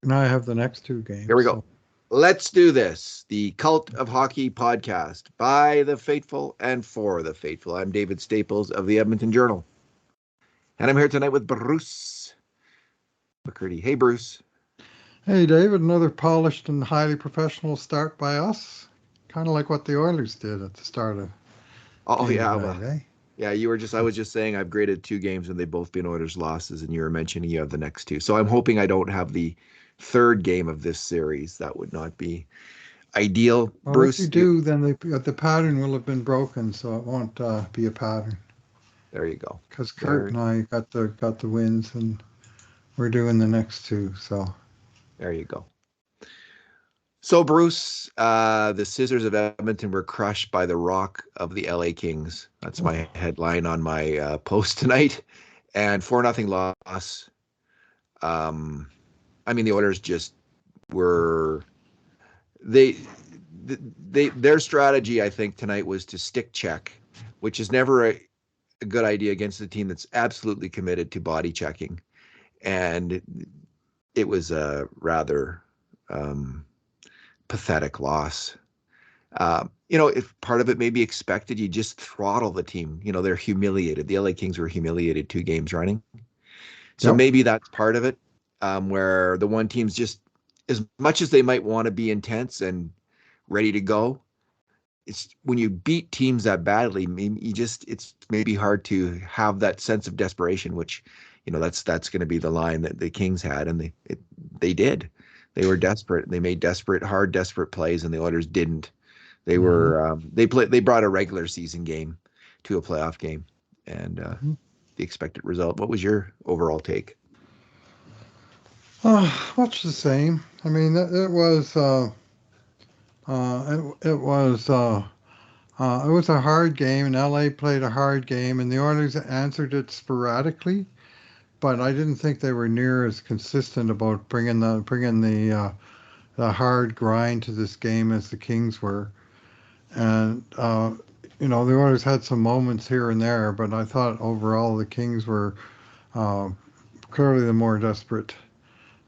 Now I have the next two Here games. we go. So Let's do this. The Cult of Hockey podcast by the faithful and for the faithful. I'm David Staples of the Edmonton Journal. And I'm here tonight with Bruce McCurdy. Hey, Bruce. hey, David, another polished and highly professional start by us. Kind of like what the Oilers did at the start of Oh, game yeah. tonight, Well, eh? yeah, I was just saying I've graded two games and they've both been Oilers losses, and you were mentioning you have the next two. So I'm hoping I don't have the third game of this series. That would not be ideal. Well, if you Bruce, do, then the pattern will have been broken, so it won't be a pattern. there you go. Because Kurt There, and I got the wins, and we're doing the next two. So there you go. So, Bruce, the Scissors of Edmonton were crushed by the Rock of the LA Kings. That's my headline on my post tonight. And 4-0 loss. Um, I mean, the Oilers just were they their strategy, I think, tonight was to stick check, which is never a good idea against a team that's absolutely committed to body checking. And it was a rather pathetic loss. If part of it may be expected, you just throttle the team. They're humiliated. The LA Kings were humiliated 2 games running. So yep. maybe that's part of it, where the one team's just, as much as they might want to be intense and ready to go, it's when you beat teams that badly, it's maybe hard to have that sense of desperation, which, that's going to be the line that the Kings had, and they did. They were desperate. They made desperate plays, and the Oilers didn't. They Hmm. were they brought a regular season game to a playoff game, and Hmm. the expected result. What was your overall take? Much the same. I mean, it was a hard game, and LA played a hard game, and the Oilers answered it sporadically. But I didn't think they were near as consistent about bringing the hard grind to this game as the Kings were. And the Oilers had some moments here and there, but I thought overall the Kings were uh, clearly the more desperate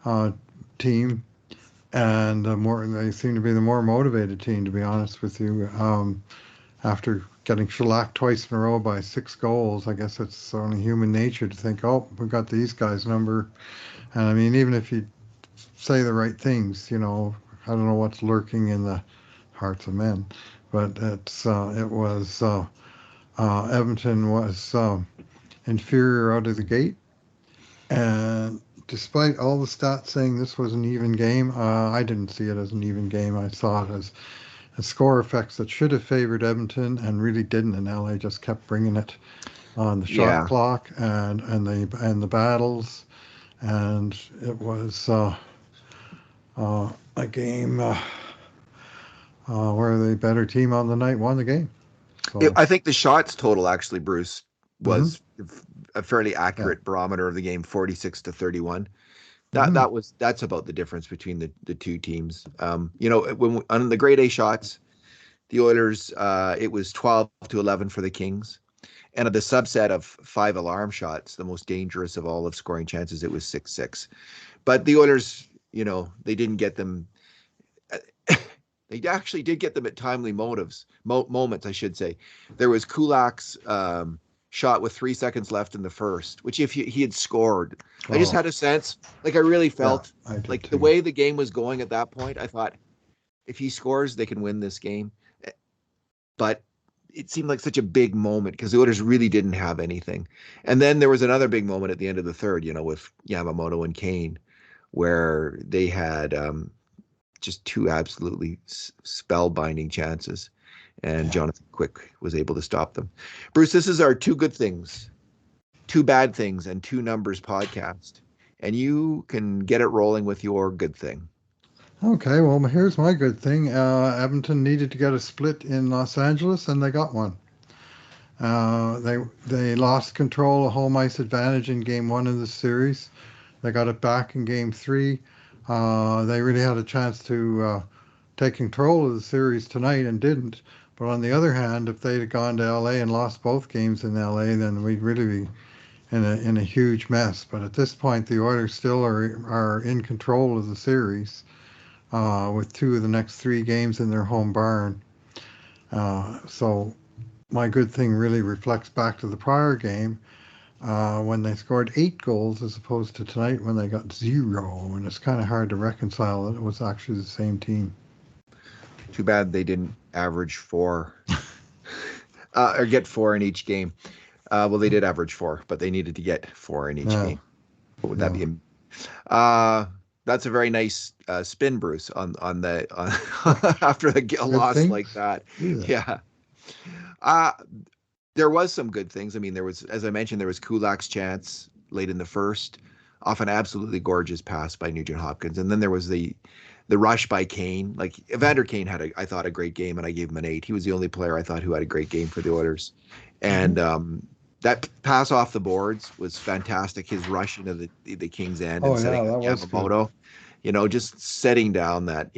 uh, team, and they seem to be the more motivated team, to be honest with you. After getting shellacked twice in a row by 6 goals, I guess it's only human nature to think, oh, we've got these guys number. And I mean, even if you say the right things, I don't know what's lurking in the hearts of men, but Edmonton was inferior out of the gate, and despite all the stats saying this was an even game, I didn't see it as an even game. I saw it as score effects that should have favored Edmonton and really didn't, and LA just kept bringing it on the shot Yeah, clock and the battles, and it was a game where the better team on the night won the game. So, I think the shots total actually, Bruce, hmm was a fairly yeah, accurate barometer of the game, 46-31. hmm That's about the difference between the two teams. On the grade A shots, the Oilers, it was 12-11 for the Kings. And of the subset of 5 alarm shots, the most dangerous of all of scoring chances, it was 6-6. But the Oilers, they didn't get them. They actually did get them at timely moments, I should say. There was Kulak's shot with 3 seconds left in the first, which if he had scored, I just oh had a sense, like I really yeah, felt I did like the too. way the game was going at that point, I thought if he scores, they can win this game. But it seemed like such a big moment because the Oilers really didn't have anything. And then there was another big moment at the end of the third, with Yamamoto and Kane, where they had just two absolutely spellbinding chances, and Yeah. Jonathan Quick was able to stop them. Bruce, this is our two good things, two bad things, and two numbers podcast, and you can get it rolling with your good thing. Okay, well, here's my good thing. Edmonton needed to get a split in Los Angeles, and they got one. They lost control of home ice advantage in game one of the series. They got it back in game three. They really had a chance to take control of the series tonight and didn't. But on the other hand, if they'd gone to LA and lost both games in LA, then we'd really be in a huge mess. But at this point, the Oilers still are in control of the series with two of the next three games in their home barn. So my good thing really reflects back to the prior game when they scored 8 goals as opposed to tonight when they got 0. And it's kind of hard to reconcile that it was actually the same team. Too bad they didn't average 4 or get 4 in each game. Well, they did average 4, but they needed to get 4 in each Yeah, game. What would that yeah. be? That's a very nice spin, Bruce, on the after a Good loss thing. like that. Yeah. Yeah. Uh, there was some good things. I mean, there was, as I mentioned, there was Kulak's chance late in the first, off an absolutely gorgeous pass by Nugent Hopkins, and then there was the rush by Kane. Like Evander Kane had, I thought, a great game, and I gave him an 8. He was the only player I thought who had a great game for the Oilers, Mm-hmm. and that pass off the boards was fantastic. His rush into the King's end Oh and yeah, setting up that was good. Yamamoto, just setting down that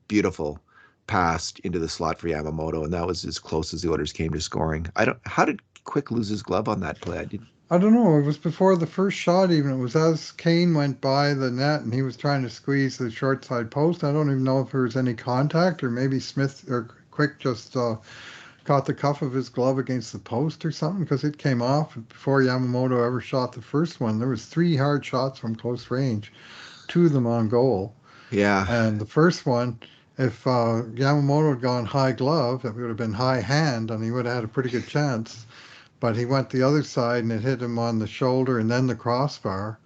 beautiful pass into the slot for Yamamoto, and that was as close as the Oilers came to scoring. I don't. How did Quick lose his glove on that play? I didn't. I don't know. It was before the first shot. Even it was as Kane went by the net and he was trying to squeeze the short side post. I don't even know if there was any contact or maybe Smith or Quick just caught the cuff of his glove against the post or something because it came off before Yamamoto ever shot the first one. There was 3 hard shots from close range, 2 of them on goal. Yeah, And the first one, if Yamamoto had gone high glove, it would have been high hand, and he would have had a pretty good chance. But he went the other side, and it hit him on the shoulder and then the crossbar.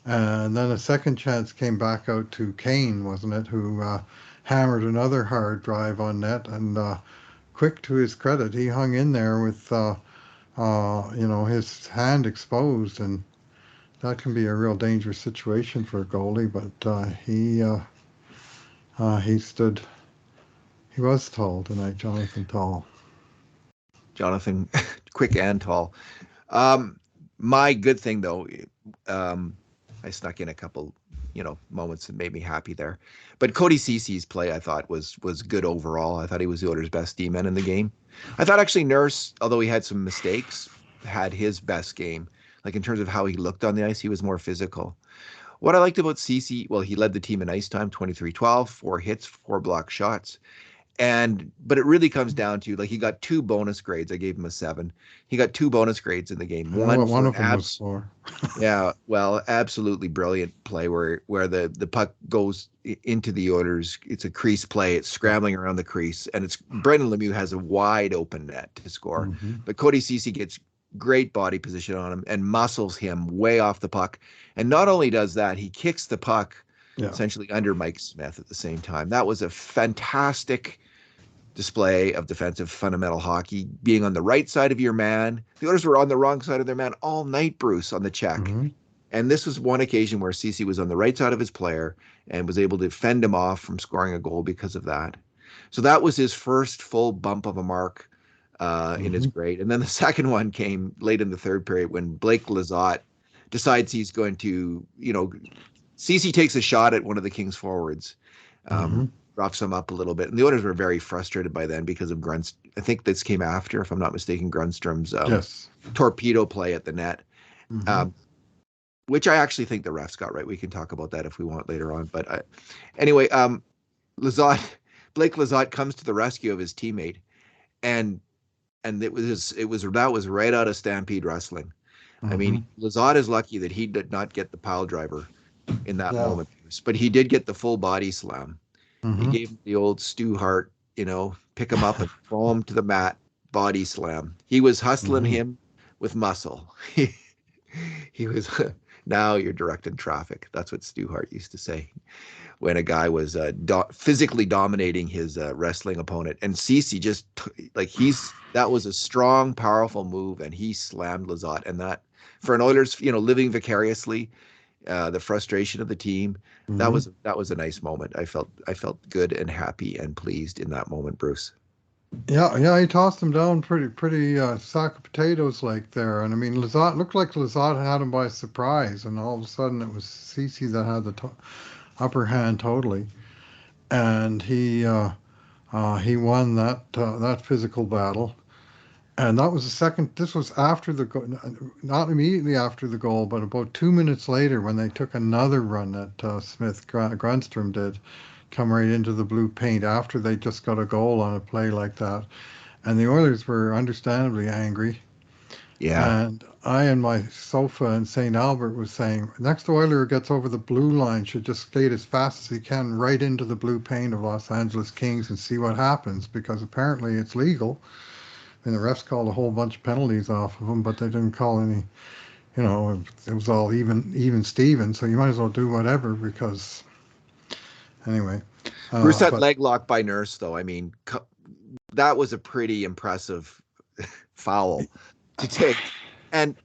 And then a second chance came back out to Kane, wasn't it, who hammered another hard drive on net. And Quick, to his credit, he hung in there with his hand exposed, and that can be a real dangerous situation for a goalie. But he stood. He was tall tonight, Jonathan Tall. Jonathan, Quick and tall. Um, my good thing though, um, I snuck in a couple, moments that made me happy there. But Cody Cece's play, I thought was good overall. I thought he was the Oilers' best D-man in the game. I thought actually Nurse, although he had some mistakes, had his best game. Like in terms of how he looked on the ice, he was more physical. What I liked about Cece, well, he led the team in ice time, 23-12, 4 hits, 4 block shots. But it really comes down to, like, he got 2 bonus grades. I gave him a 7. He got 2 bonus grades in the game. I know One what one for an of them was for. yeah, well, absolutely brilliant play where the puck goes into the Oilers. It's a crease play. It's scrambling around the crease, and it's Brendan Lemieux has a wide open net to score, Mm-hmm. but Cody Cece gets great body position on him and muscles him way off the puck. And not only does that, he kicks the puck Yeah. essentially under Mike Smith at the same time. That was a fantastic display of defensive fundamental hockey, being on the right side of your man. The Oilers were on the wrong side of their man all night, Bruce, on the check. Mm-hmm. And this was one occasion where Cece was on the right side of his player and was able to fend him off from scoring a goal because of that. So that was his first full bump of a mark in his Mm-hmm. grade. And then the second one came late in the third period when Blake Lizotte decides he's going to, Cece takes a shot at one of the Kings forwards. Mm-hmm. Roughs him up a little bit. And the Oilers were very frustrated by then because of Grunst. I think this came after, if I'm not mistaken, Grunstrom's Yes. torpedo play at the net, Mm-hmm. um, which I actually think the refs got right. We can talk about that if we want later on. But anyway, Lizotte, Blake Lizotte comes to the rescue of his teammate, and that was right out of Stampede Wrestling. I Mm-hmm. mean, Lizotte is lucky that he did not get the pile driver in that Yeah. moment, but he did get the full body slam. He Mm-hmm. gave him the old Stu Hart, pick him up and throw him to the mat, body slam. He was hustling Mm-hmm. him with muscle. He was, now you're directing traffic. That's what Stu Hart used to say when a guy was physically dominating his wrestling opponent. And Cece just, that was a strong, powerful move, and he slammed Lizotte. And that, for an Oilers, living vicariously, the frustration of the team. That Mm-hmm. was a nice moment. I felt good and happy and pleased in that moment, Bruce. Yeah, yeah, he tossed him down pretty sack of potatoes like there. And I mean, Lizotte looked like Lizotte had him by surprise, and all of a sudden it was Cece that had the upper hand totally, and he won that physical battle. And that was the second. This was after the goal, not immediately after the goal, but about 2 minutes later when they took another run that Smith Grunstrom did, come right into the blue paint after they just got a goal on a play like that. And the Oilers were understandably angry. Yeah. And I, in my sofa in St. Albert, was saying, next Oiler who gets over the blue line should just skate as fast as he can right into the blue paint of Los Angeles Kings and see what happens, because apparently it's legal. And the refs called a whole bunch of penalties off of him, but they didn't call any. It was all even Steven. So you might as well do whatever because anyway. Bruce, that But leg lock by Nurse, though, I mean, that was a pretty impressive foul to take. And,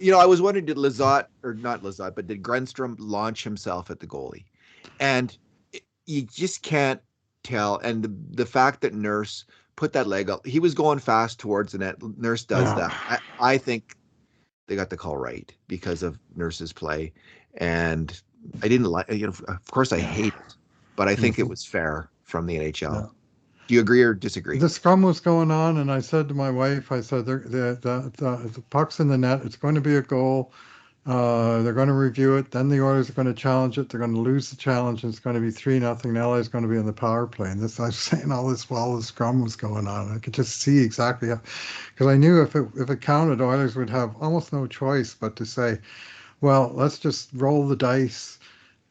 I was wondering, did Lizotte, or not Lizotte, but did Grunstrom launch himself at the goalie? And you just can't tell. And the fact that Nurse put that leg up, he was going fast towards the net. Nurse does yeah, that. I think they got the call right because of Nurse's play. And I didn't like, of course I yeah, hate it, but I think it mhm, was fair from the NHL. yeah. Do you agree or disagree? The scrum was going on, and I said to my wife, I said, the puck's in the net. It's going to be a goal. They're going to review it. Then the Oilers are going to challenge it. They're going to lose the challenge, and it's going to be 3-0. LA is going to be on the power play. And this, I was saying all this while the scrum was going on. I could just see exactly how, because I knew if it counted, Oilers would have almost no choice but to say, well, let's just roll the dice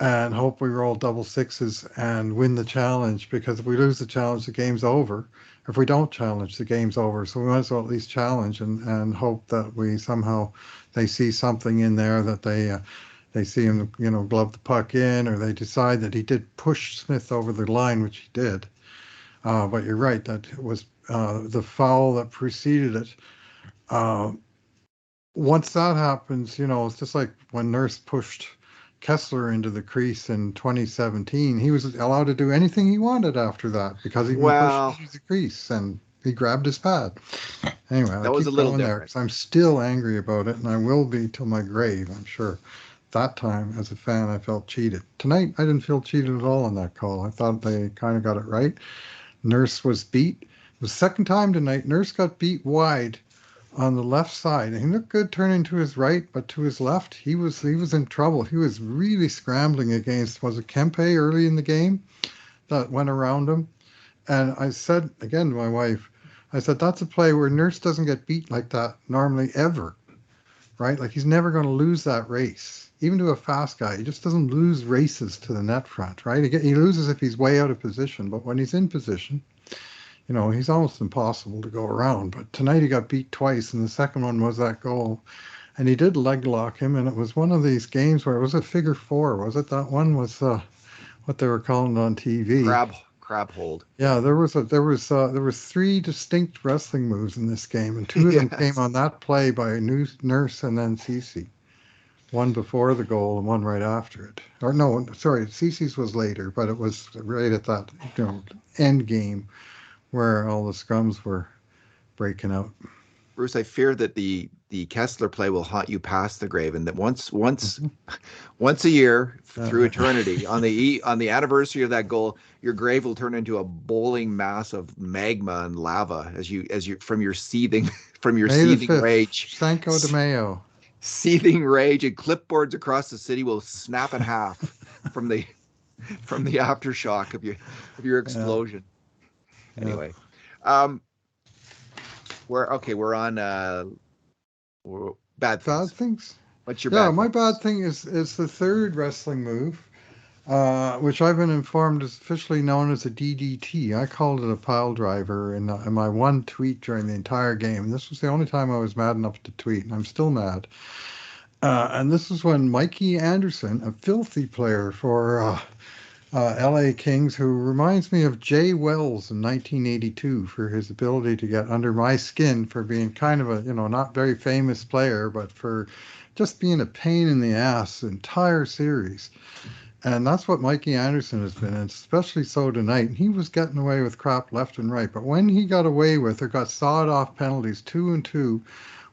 and hope we roll double sixes and win the challenge, because if we lose the challenge, the game's over. If we don't challenge, the game's over. So we might as well at least challenge and hope that we somehow they see something in there that they see him, glove the puck in, or they decide that he did push Smith over the line, which he did. But you're right, that it was the foul that preceded it. Uh, Once that happens, it's just like when Nurse pushed Kessler into the crease in 2017. He was allowed to do anything he wanted after that because he'd been pushed Well, into the crease and he grabbed his pad. Anyway, I that was a keep little going there different. because I'm still angry about it, and I will be till my grave, I'm sure. That time, as a fan, I felt cheated. Tonight, I didn't feel cheated at all on that call. I thought they kind of got it right. Nurse was beat. It was the second time tonight. Nurse got beat wide on the left side. And he looked good turning to his right, but to his left, he was in trouble. He was really scrambling against, was it Kempe early in the game that went around him? And I said again to my wife, I said, that's a play where Nurse doesn't get beat like that normally ever, right? Like he's never going to lose that race. Even to a fast guy, he just doesn't lose races to the net front, right? He loses if he's way out of position, but when he's in position, he's almost impossible to go around. But tonight he got beat twice, and the second one was that goal. And he did leg lock him, and it was one of these games where it was a figure four, was it? That one was what they were calling on TV. Crab hold. Yeah, there was three distinct wrestling moves in this game, and two of them came Yes. on that play by Nurse and then Cece. One before the goal and one right after it. Or no, sorry, Cece's was later, but it was right at that end game where all the scrums were breaking out. Bruce, I fear that the Kessler play will haunt you past the grave, and that once a year through Uh, eternity, on the anniversary of that goal, your grave will turn into a bowling mass of magma and lava as you from your seething from your May the seething 5th, rage. Cinco de Mayo. Seething rage, and clipboards across the city will snap in half from the aftershock of your Yeah, explosion. yeah. Anyway, um, we're on bad Bad things. things? What's your Yeah, bad my thing? bad thing is the third wrestling move, which I've been informed is officially known as a DDT. I called it a pile driver in my one tweet during the entire game. This was the only time I was mad enough to tweet, and I'm still mad. And this is when Mikey Anderson, a filthy player for LA Kings, who reminds me of Jay Wells in 1982 for his ability to get under my skin for being kind of a, not very famous player, but for just being a pain in the ass the entire series. And that's what Mikey Anderson has been, and especially so tonight. He was getting away with crap left and right, but when he got away with or got sawed off penalties 2-2,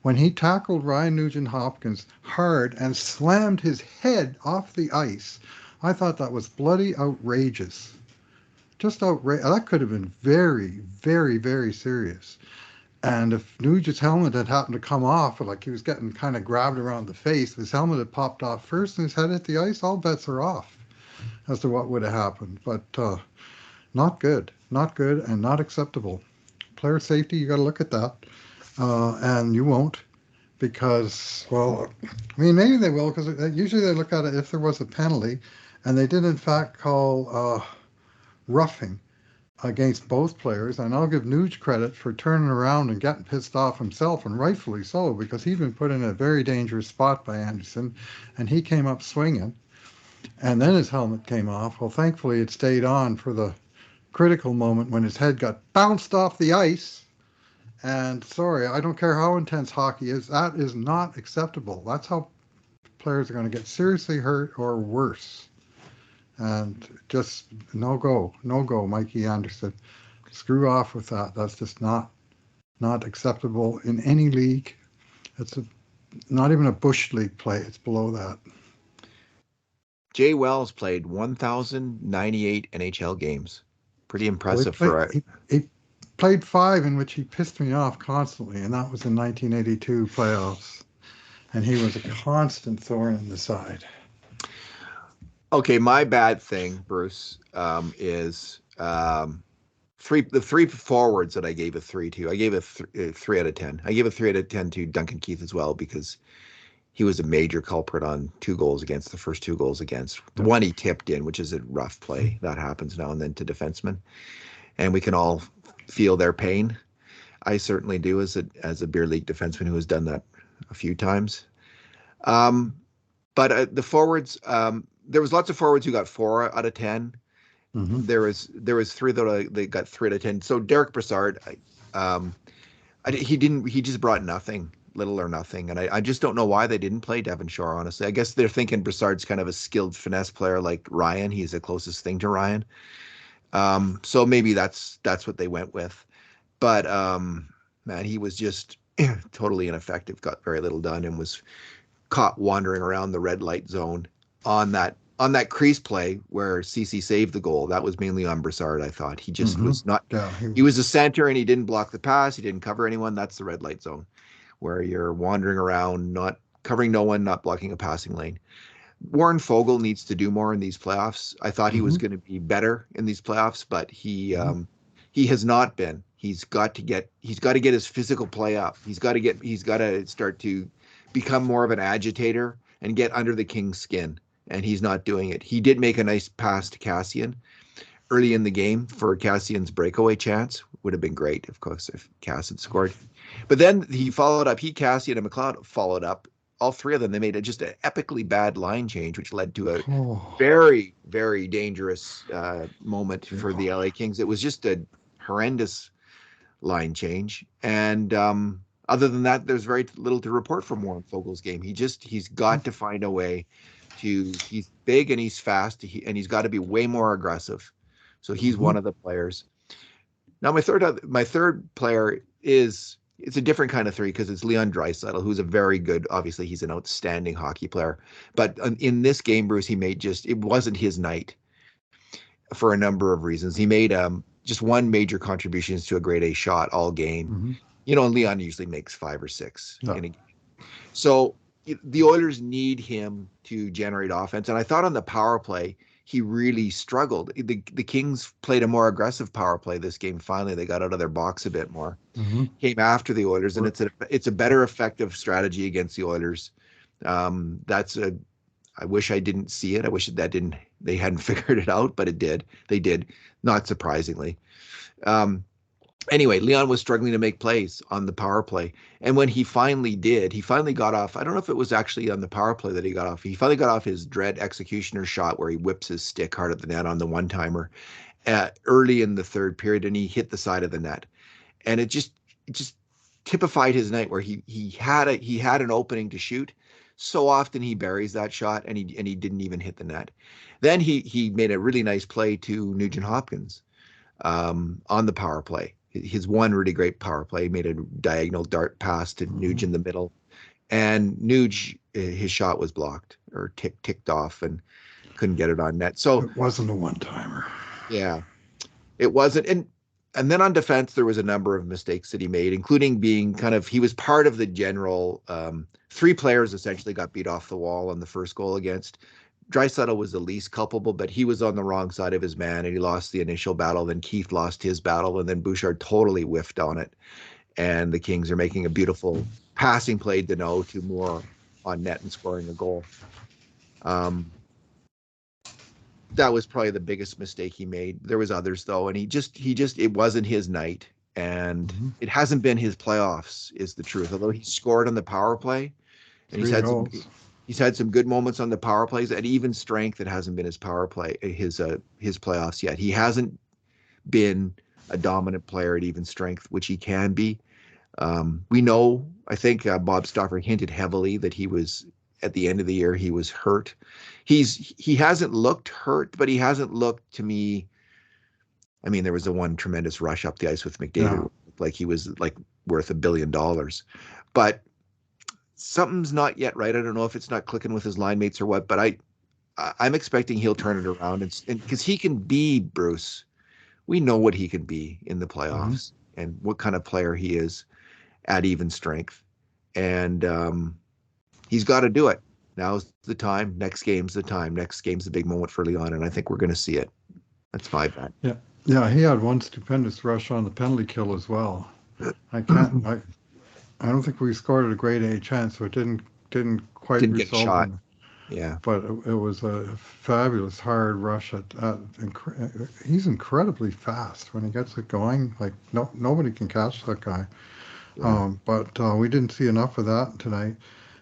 when he tackled Ryan Nugent Hopkins hard and slammed his head off the ice, I thought that was bloody outrageous. Just outrageous. That could have been very, very, very serious. And if Nugent's helmet had happened to come off, like he was getting kind of grabbed around the face, if his helmet had popped off first and his head hit the ice, all bets are off as to what would have happened. But not good, not good, and not acceptable. Player safety, you got to look at that, and you won't because, well, I mean, maybe they will because usually they look at it if there was a penalty, and they did in fact call roughing against both players. And I'll give Nuge credit for turning around and getting pissed off himself, and rightfully so, because he'd been put in a very dangerous spot by Anderson, and he came up swinging, and then his helmet came off. Well, thankfully it stayed on for the critical moment when his head got bounced off the ice. And sorry, I don't care how intense hockey is, that is not acceptable. That's how players are going to get seriously hurt or worse. And just no go, no go, Mikey Anderson. Screw off with that. That's just not acceptable in any league. It's not even a Bush League play. It's below that. Jay Wells played 1,098 NHL games. Pretty impressive he played 5 in which he pissed me off constantly, and that was in 1982 playoffs. And he was a constant thorn in the side. Okay, my bad thing, Bruce, is the three forwards that I gave a 3 to. I gave a 3 out of 10. I gave a 3 out of 10 to Duncan Keith as well because he was a major culprit on 2 goals against, the first 2 goals against. The one he tipped in, which is a rough play. That happens now and then to defensemen. And we can all feel their pain. I certainly do as a beer league defenseman who has done that a few times. But the forwards, there was lots of forwards who got 4 out of 10. Mm-hmm. There was 3 that they got 3 out of 10. So Derek Brassard, he just brought nothing, little or nothing, and I just don't know why they didn't play Devon Shore. Honestly, I guess they're thinking Brassard's kind of a skilled finesse player like Ryan. He's the closest thing to Ryan. So maybe that's what they went with. But man, he was just totally ineffective. Got very little done and was caught wandering around the red light zone on that crease play where CC saved the goal. That was mainly on Brassard. I thought he just was not. Yeah, he was a center and he didn't block the pass. He didn't cover anyone. That's the red light zone, where you're wandering around, not covering no one, not blocking a passing lane. Warren Fogle needs to do more in these playoffs. I thought he was going to be better in these playoffs, but he has not been. He's got to get his physical play up. He's got to start to become more of an agitator and get under the King's skin. And he's not doing it. He did make a nice pass to Kassian early in the game for Cassian's breakaway chance. Would have been great, of course, if Cass had scored. But then he followed up. Cassian, and McLeod followed up. All 3 of them, they made just an epically bad line change, which led to a very, very dangerous moment for the LA Kings. It was just a horrendous line change. And other than that, there's very little to report from Warren Fogle's game. He's got to find a way to, he's big and he's fast, and he's got to be way more aggressive. So he's one of the players. Now my third player it's a different kind of 3 because it's Leon Draisaitl, who's a very good, obviously he's an outstanding hockey player. But in this game, Bruce, it wasn't his night for a number of reasons. He made just one major contribution to a grade A shot all game. Mm-hmm. You know, Leon usually makes 5 or 6 in a game. So the Oilers need him to generate offense. And I thought on the power play, he really struggled. The Kings played a more aggressive power play this game. Finally, they got out of their box a bit more. Mm-hmm. Came after the Oilers, and it's a better effective strategy against the Oilers. I wish I didn't see it. I wish they hadn't figured it out, but it did. They did, not surprisingly. Anyway, Leon was struggling to make plays on the power play. And when he finally got off. I don't know if it was actually on the power play that he got off. He finally got off his dread executioner shot where he whips his stick hard at the net on the one-timer early in the 3rd period, and he hit the side of the net. And it just typified his night where he had an opening to shoot. So often he buries that shot and he didn't even hit the net. Then he made a really nice play to Nugent Hopkins on the power play. His one really great power play, made a diagonal dart pass to Nuge in the middle, and Nuge, his shot was blocked or ticked off and couldn't get it on net. So it wasn't a one-timer. Yeah, it wasn't. And And then on defense, there was a number of mistakes that he made, including being he was part of the general. Three players essentially got beat off the wall on the first goal against. Draisaitl was the least culpable, but he was on the wrong side of his man and he lost the initial battle. Then Keith lost his battle, and then Bouchard totally whiffed on it. And the Kings are making a beautiful passing play, Deneau, to Moore on net and scoring a goal. That was probably the biggest mistake he made. There was others though, and he just it wasn't his night, and it hasn't been his playoffs, is the truth. Although he scored on the power play, and Three goals. He's had some good moments on the power plays. At even strength, it hasn't been his power play, his playoffs yet. He hasn't been a dominant player at even strength, which he can be. We know, I think Bob Stauffer hinted heavily that he was, at the end of the year, he was hurt. He hasn't looked hurt, but he hasn't looked, to me, I mean, there was the one tremendous rush up the ice with McDavid, like he was like worth $1 billion. But something's not yet right. I don't know if it's not clicking with his line mates or what, but I'm expecting he'll turn it around, and because he can be, Bruce, we know what he can be in the playoffs and what kind of player he is at even strength. And he's got to do it. Now's the time. Next game's the time. Next game's the big moment for Leon, and I think we're going to see it. That's my bet. Yeah, he had one stupendous rush on the penalty kill as well. I don't think we scored at a grade A chance, so it didn't quite Didn't result get shot. in, Yeah, but it was a fabulous hard rush. He's incredibly fast when he gets it going. Like nobody can catch that guy. yeah. But we didn't see enough of that tonight.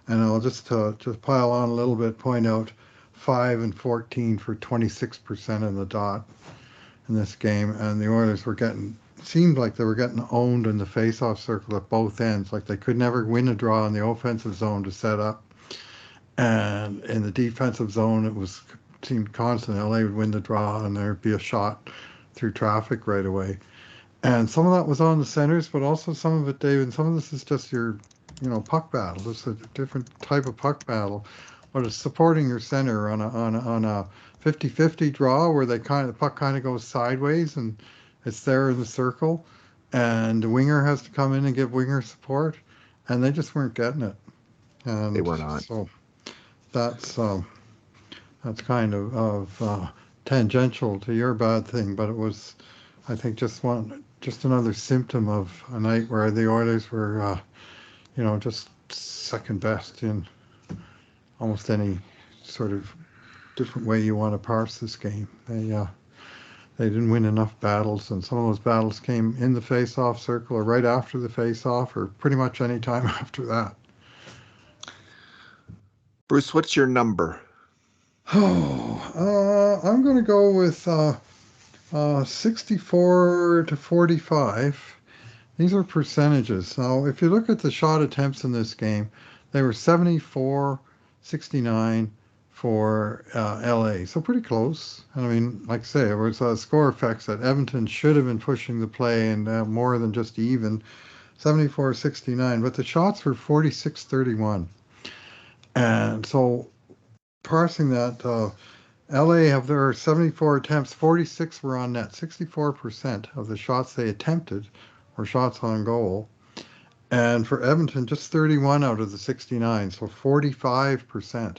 And I'll just pile on a little bit, point out 5 and 14 for 26% in the dot in this game, and the Oilers seemed like they were getting owned in the face-off circle at both ends. Like they could never win a draw in the offensive zone to set up, and in the defensive zone seemed constant. LA would win the draw, and there'd be a shot through traffic right away. And some of that was on the centers, but also some of it, David, some of this is just your puck battle. It's a different type of puck battle, but it's supporting your center on a 50-50 draw where the puck kind of goes sideways and it's there in the circle, and the winger has to come in and give winger support, and they just weren't getting it. And They were not. So that's kind of tangential to your bad thing, but it was, I think, just another symptom of a night where the Oilers were just second best in almost any sort of different way you want to parse this game. They didn't win enough battles, and some of those battles came in the face-off circle or right after the face-off or pretty much any time after that. Bruce, what's your number? I'm going to go with 64 to 45. These are percentages. Now, if you look at the shot attempts in this game, they were 74-69 for LA, so pretty close. And I mean, like I say, it was score effects that Edmonton should have been pushing the play and more than just even, 74-69. But the shots were 46-31. And so parsing that, LA have their 74 attempts, 46 were on net, 64% of the shots they attempted were shots on goal. And for Edmonton, just 31 out of the 69, so 45%.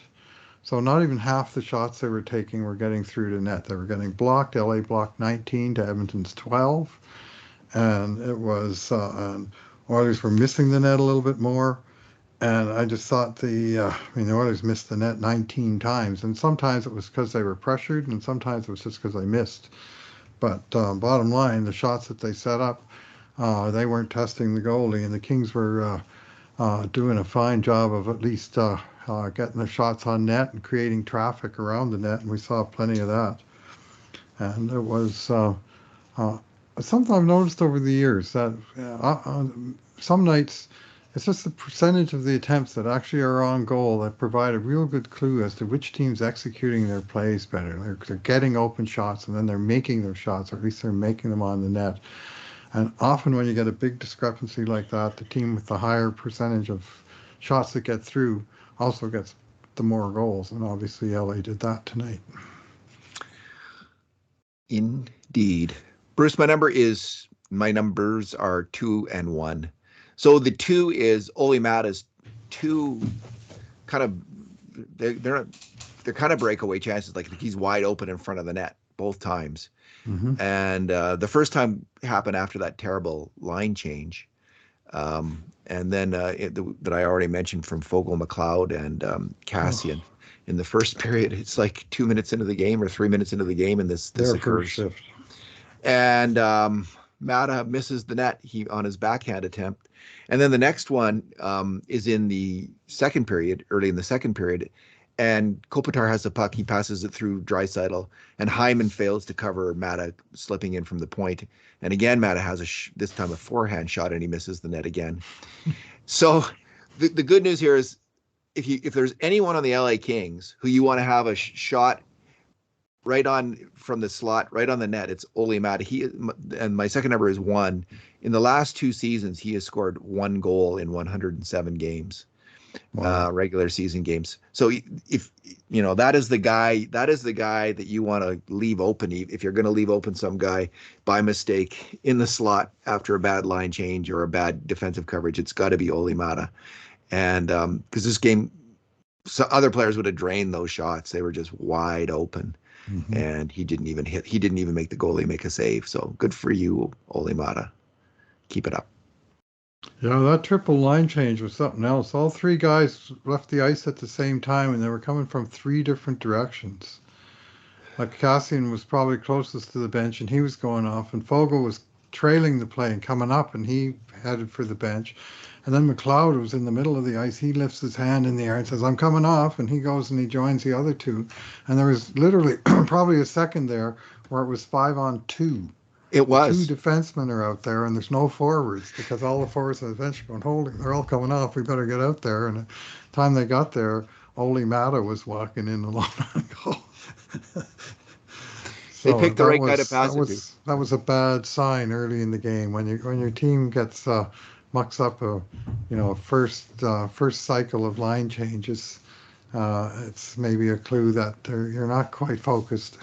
So not even half the shots they were taking were getting through to net. They were getting blocked. LA blocked 19 to Edmonton's 12. And it was, Oilers were missing the net a little bit more. And I just thought the Oilers missed the net 19 times. And sometimes it was because they were pressured, and sometimes it was just because they missed. But bottom line, the shots that they set up, they weren't testing the goalie, and the Kings were doing a fine job of at least getting the shots on net and creating traffic around the net, and we saw plenty of that. And it was something I've noticed over the years that some nights it's just the percentage of the attempts that actually are on goal that provide a real good clue as to which team's executing their plays better. They're getting open shots, and then they're making their shots, or at least they're making them on the net. And often when you get a big discrepancy like that, the team with the higher percentage of shots that get through also gets the more goals. And obviously LA did that tonight. Indeed. Bruce, my number is My numbers are 2 and 1. So the 2 is Ole Mata's two kind of they're kind of breakaway chances. Like he's wide open in front of the net both times. Mm-hmm. And the first time happened after that terrible line change. And then that I already mentioned from Fogel, McLeod, and Cassian. In the first period, it's like 2 minutes into the game or 3 minutes into the game, and this Their first occurs. shift. And Mata misses the net on his backhand attempt. And then the next one is in the second period, early in the second period. And Kopitar has the puck. He passes it through Draisaitl, and Hyman fails to cover Mata slipping in from the point. And again, Mata has this time a forehand shot, and he misses the net again. So the good news here is if there's anyone on the LA Kings who you want to have a shot right on from the slot, right on the net, it's Ole Mata. And my second number is 1. In the last 2 seasons, he has scored 1 goal in 107 games. Wow. Regular season games. So if that is the guy that you want to leave open. If you're going to leave open some guy by mistake in the slot after a bad line change or a bad defensive coverage, it's got to be Ole Mata. And because this game, so other players would have drained those shots. They were just wide open. Mm-hmm. And he didn't even make the goalie make a save. So good for you, Ole Mata. Keep it up. Yeah, that triple line change was something else. All 3 guys left the ice at the same time, and they were coming from 3 different directions. Like Cassian was probably closest to the bench, and he was going off, and Fogel was trailing the play and coming up, and he headed for the bench. And then McLeod was in the middle of the ice. He lifts his hand in the air and says, "I'm coming off," and he goes and he joins the other 2. And there was literally probably a second there where it was 5-on-2. It was. 2 defensemen are out there, and there's no forwards because all the forwards on the bench are going holding. They're all coming off. We better get out there. And the time they got there, Ole Mata was walking in alone on goal. They picked the right guy to pass it to. That was a bad sign early in the game when your team gets mucks up a first cycle of line changes. It's maybe a clue that you're not quite focused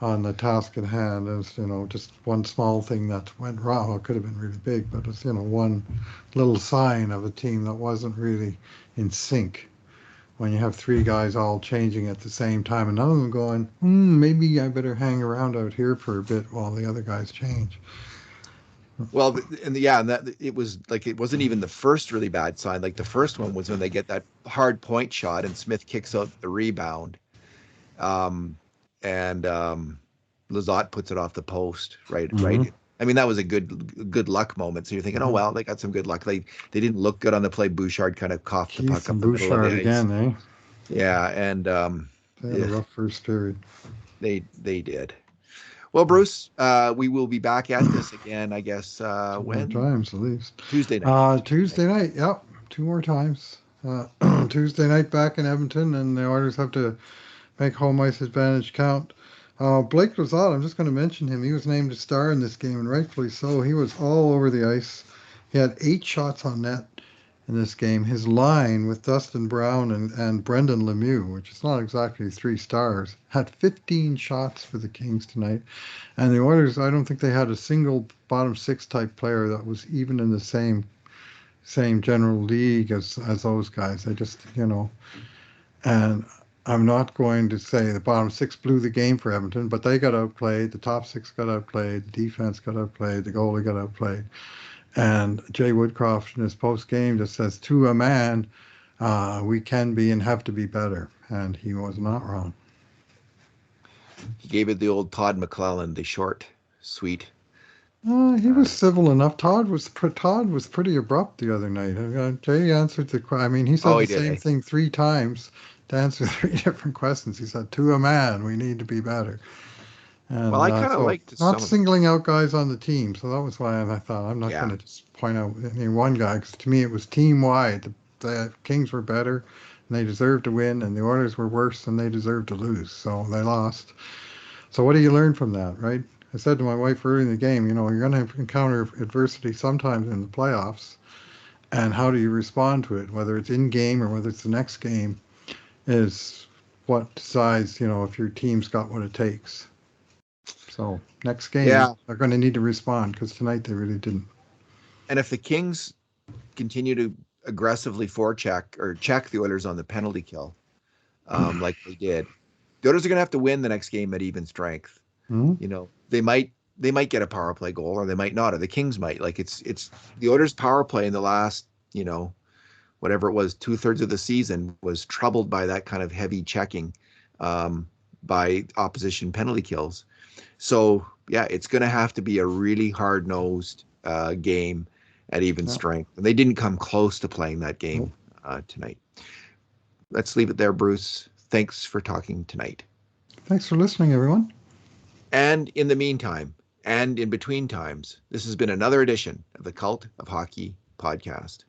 on the task at hand. As just one small thing that went wrong. It could have been really big, but it's one little sign of a team that wasn't really in sync. When you have 3 guys all changing at the same time, and none of them going, maybe I better hang around out here for a bit while the other guys change. Well, and that it was like, it wasn't even the first really bad sign. Like the first one was when they get that hard point shot and Smith kicks out the rebound. And Lizotte puts it off the post, right? Mm-hmm. Right. I mean, that was a good luck moment. So you're thinking, oh well, they got some good luck. They didn't look good on the play. Bouchard kind of coughed the puck up the middle of the ice. Again, eh? Yeah, and they had a rough first period. They did. Well, Bruce, we will be back at this again, I guess. When? 2 more times at least. Tuesday night. Tuesday night. Yep, 2 more times. Tuesday night back in Edmonton, and the Oilers have to make home ice advantage count. Blake Lizotte, I'm just going to mention him. He was named a star in this game, and rightfully so. He was all over the ice. He had 8 shots on net in this game. His line with Dustin Brown and Brendan Lemieux, which is not exactly 3 stars, had 15 shots for the Kings tonight. And the Oilers, I don't think they had a single bottom 6 type player that was even in the same general league as those guys. They just, and I'm not going to say the bottom 6 blew the game for Edmonton, but they got outplayed. The top 6 got outplayed. The defense got outplayed. The goalie got outplayed. And Jay Woodcroft in his post-game just says, to a man, we can be and have to be better. And he was not wrong. He gave it the old Todd McClellan, the short, sweet. He was civil enough. Todd was pretty abrupt the other night. Jay answered the question. I mean, he said the same thing 3 times. To answer 3 different questions, he said, to a man, we need to be better. And, well, I kind of liked not singling out guys on the team, so that was why I thought I'm not going to just point out any one guy, because to me it was team-wide. The Kings were better, and they deserved to win, and the Oilers were worse, and they deserved to lose, so they lost. So what do you learn from that, right? I said to my wife early in the game, you're going to encounter adversity sometimes in the playoffs, and how do you respond to it, whether it's in-game or whether it's the next game, is what decides, if your team's got what it takes. So next game, Yeah. they're going to need to respond because tonight they really didn't. And if the Kings continue to aggressively forecheck or check the Oilers on the penalty kill, like they did, the Oilers are going to have to win the next game at even strength. Hmm? You know, they might get a power play goal, or they might not, or the Kings might. Like it's the Oilers' power play in the last, whatever it was, 2/3 of the season was troubled by that kind of heavy checking, by opposition penalty kills. So yeah, it's going to have to be a really hard nosed game at even Yeah. strength, and they didn't come close to playing that game Nope. tonight. Let's leave it there, Bruce. Thanks for talking tonight. Thanks for listening, everyone. And in the meantime, and in between times, this has been another edition of the Cult of Hockey podcast.